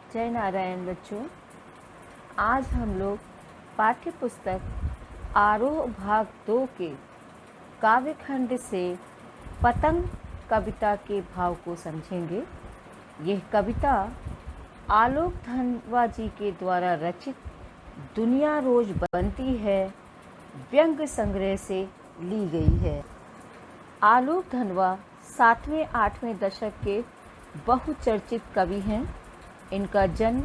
जय नारायण बच्चों। आज हम लोग पाठ्य पुस्तक आरोह भाग 2 के काव्यखंड से पतंग कविता के भाव को समझेंगे। यह कविता आलोक धनवा जी के द्वारा रचित दुनिया रोज बनती है व्यंग्य संग्रह से ली गई है। आलोक धनवा 7वें-8वें दशक के बहुचर्चित कवि हैं। इनका जन्म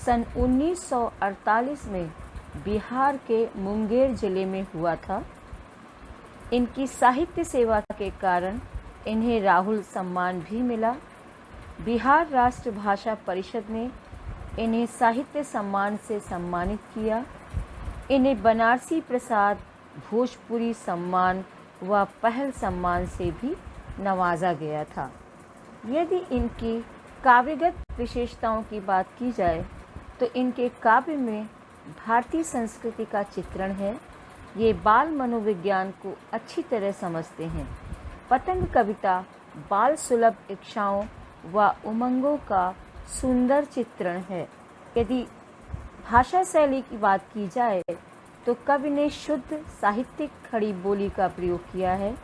सन 1948 में बिहार के मुंगेर जिले में हुआ था। इनकी साहित्य सेवा के कारण इन्हें राहुल सम्मान भी मिला। बिहार राष्ट्र भाषा परिषद ने इन्हें साहित्य सम्मान से सम्मानित किया। इन्हें बनारसी प्रसाद भोजपुरी सम्मान व पहल सम्मान से भी नवाजा गया था। यदि इनकी काव्यगत विशेषताओं की बात की जाए तो इनके काव्य में भारतीय संस्कृति का चित्रण है। ये बाल मनोविज्ञान को अच्छी तरह समझते हैं। पतंग कविता बाल सुलभ इच्छाओं व उमंगों का सुंदर चित्रण है। यदि भाषा शैली की बात की जाए तो कवि ने शुद्ध साहित्यिक खड़ी बोली का प्रयोग किया है।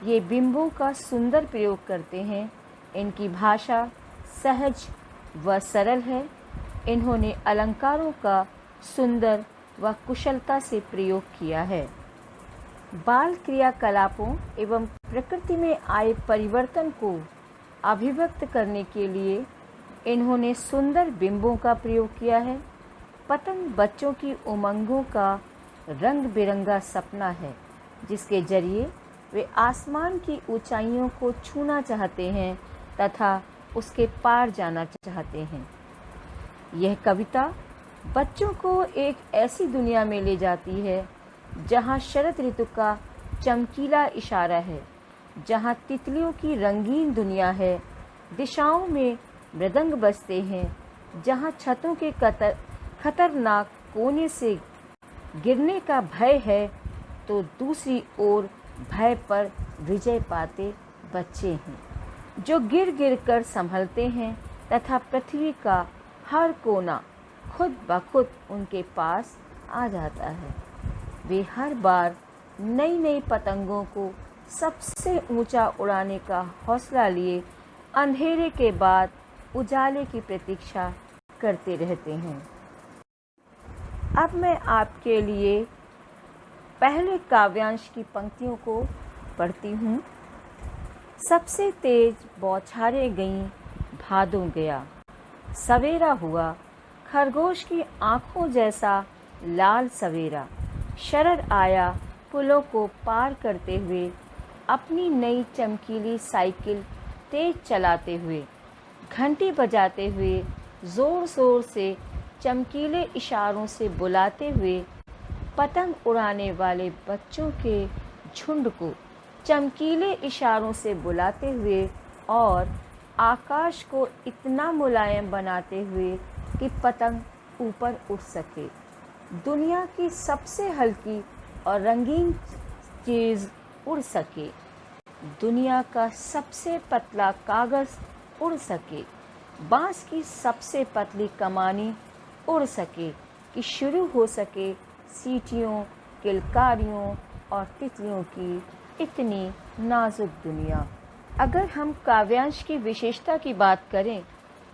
ये बिंबों का सुंदर प्रयोग करते हैं। इनकी भाषा सहज व सरल है। इन्होंने अलंकारों का सुंदर व कुशलता से प्रयोग किया है। बाल क्रियाकलापों एवं प्रकृति में आए परिवर्तन को अभिव्यक्त करने के लिए इन्होंने सुंदर बिंबों का प्रयोग किया है। पतंग बच्चों की उमंगों का रंग बिरंगा सपना है, जिसके जरिए वे आसमान की ऊंचाइयों को छूना चाहते हैं तथा उसके पार जाना चाहते हैं। यह कविता बच्चों को एक ऐसी दुनिया में ले जाती है जहाँ शरद ऋतु का चमकीला इशारा है, जहाँ तितलियों की रंगीन दुनिया है, दिशाओं में मृदंग बजते हैं, जहाँ छतों के खतरनाक कोने से गिरने का भय है तो दूसरी ओर भय पर विजय पाते बच्चे हैं, जो गिर गिर कर संभलते हैं तथा पृथ्वी का हर कोना खुद ब खुद उनके पास आ जाता है। वे हर बार नई नई पतंगों को सबसे ऊंचा उड़ाने का हौसला लिए अंधेरे के बाद उजाले की प्रतीक्षा करते रहते हैं। अब मैं आपके लिए पहले काव्यांश की पंक्तियों को पढ़ती हूँ। सबसे तेज बौछारें गईं भादों गया, सवेरा हुआ खरगोश की आँखों जैसा लाल सवेरा। शरद आया पुलों को पार करते हुए, अपनी नई चमकीली साइकिल तेज चलाते हुए, घंटी बजाते हुए, जोर जोर से चमकीले इशारों से बुलाते हुए, पतंग उड़ाने वाले बच्चों के झुंड को चमकीले इशारों से बुलाते हुए और आकाश को इतना मुलायम बनाते हुए कि पतंग ऊपर उड़ सके। दुनिया की सबसे हल्की और रंगीन चीज़ उड़ सके, दुनिया का सबसे पतला कागज़ उड़ सके, बांस की सबसे पतली कमानी उड़ सके, कि शुरू हो सके सीटियों, किलकारियों और तितलियों की इतनी नाजुक दुनिया। अगर हम काव्यांश की विशेषता की बात करें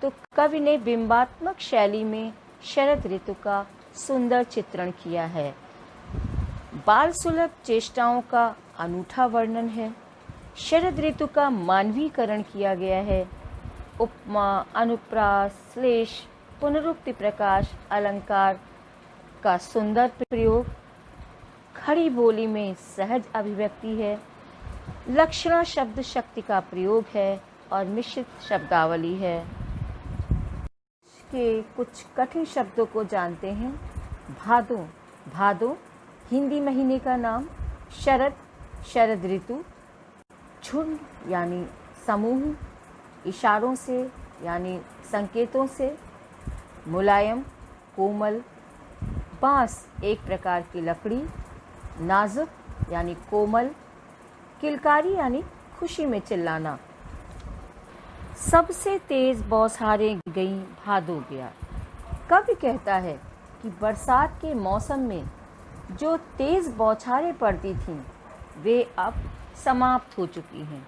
तो कवि ने बिंबात्मक शैली में शरद ऋतु का सुंदर चित्रण किया है। बाल सुलभ चेष्टाओं का अनूठा वर्णन है। शरद ऋतु का मानवीकरण किया गया है। उपमा, अनुप्रास, श्लेष, पुनरुक्ति, प्रकाश, अलंकार का सुंदर प्रयोग, खड़ी बोली में सहज अभिव्यक्ति है, लक्षणा शब्द शक्ति का प्रयोग है और मिश्रित शब्दावली है। के कुछ कठिन शब्दों को जानते हैं। भादो, भादो हिंदी महीने का नाम। शरद, शरद ऋतु। झुंड यानी समूह, इशारों से यानी संकेतों से। मुलायम, कोमल। बांस एक प्रकार की लकड़ी। नाजुक यानी कोमल। किलकारी यानी खुशी में चिल्लाना। सबसे तेज बौछारें गई भादो गया। कवि कहता है कि बरसात के मौसम में जो तेज बौछारें पड़ती थीं वे अब समाप्त हो चुकी हैं।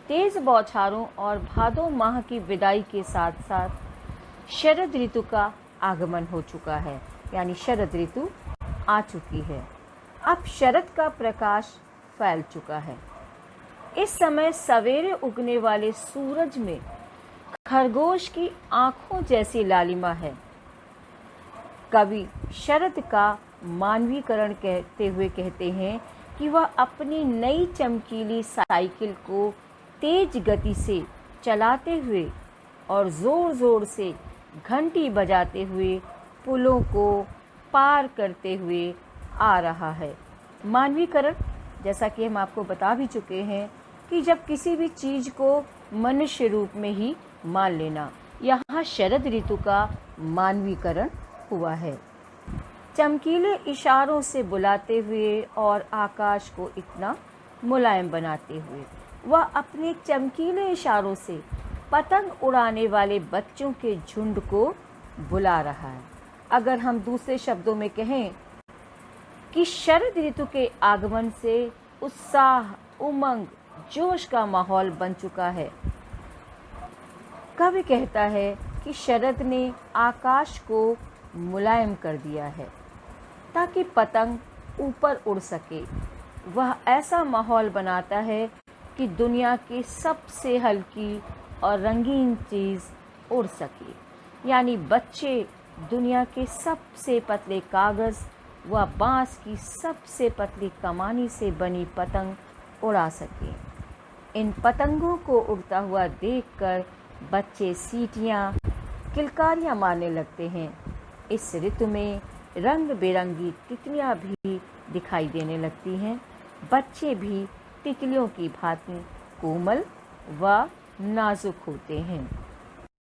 तेज बौछारों और भादो माह की विदाई के साथ साथ शरद ऋतु का आगमन हो चुका है, यानी शरद ऋतु आ चुकी है। अब शरद का प्रकाश फैल चुका है। इस समय सवेरे उगने वाले सूरज में खरगोश की आंखों जैसी लालिमा है। कवि शरद का मानवीकरण कहते हुए कहते हैं कि वह अपनी नई चमकीली साइकिल को तेज गति से चलाते हुए और जोर जोर से घंटी बजाते हुए पुलों को पार करते हुए आ रहा है। मानवीकरण, जैसा कि हम आपको बता भी चुके हैं कि जब किसी भी चीज को मनुष्य रूप में ही मान लेना, यहाँ शरद ऋतु का मानवीकरण हुआ है। चमकीले इशारों से बुलाते हुए और आकाश को इतना मुलायम बनाते हुए वह अपने चमकीले इशारों से पतंग उड़ाने वाले बच्चों के झुंड को बुला रहा है। अगर हम दूसरे शब्दों में कहें कि शरद ऋतु के आगमन से उत्साह, उमंग, जोश का माहौल बन चुका है। कवि कहता है कि शरद ने आकाश को मुलायम कर दिया है ताकि पतंग ऊपर उड़ सके। वह ऐसा माहौल बनाता है कि दुनिया की सबसे हल्की और रंगीन चीज़ उड़ सके, यानी बच्चे दुनिया के सबसे पतले कागज़ व बांस की सबसे पतली कमानी से बनी पतंग उड़ा सके। इन पतंगों को उड़ता हुआ देखकर बच्चे सीटियाँ, किलकारियाँ मारने लगते हैं। इस ऋतु में रंग बिरंगी तितलियाँ भी दिखाई देने लगती हैं। बच्चे भी तितलियों की भांति कोमल व नाजुक होते हैं।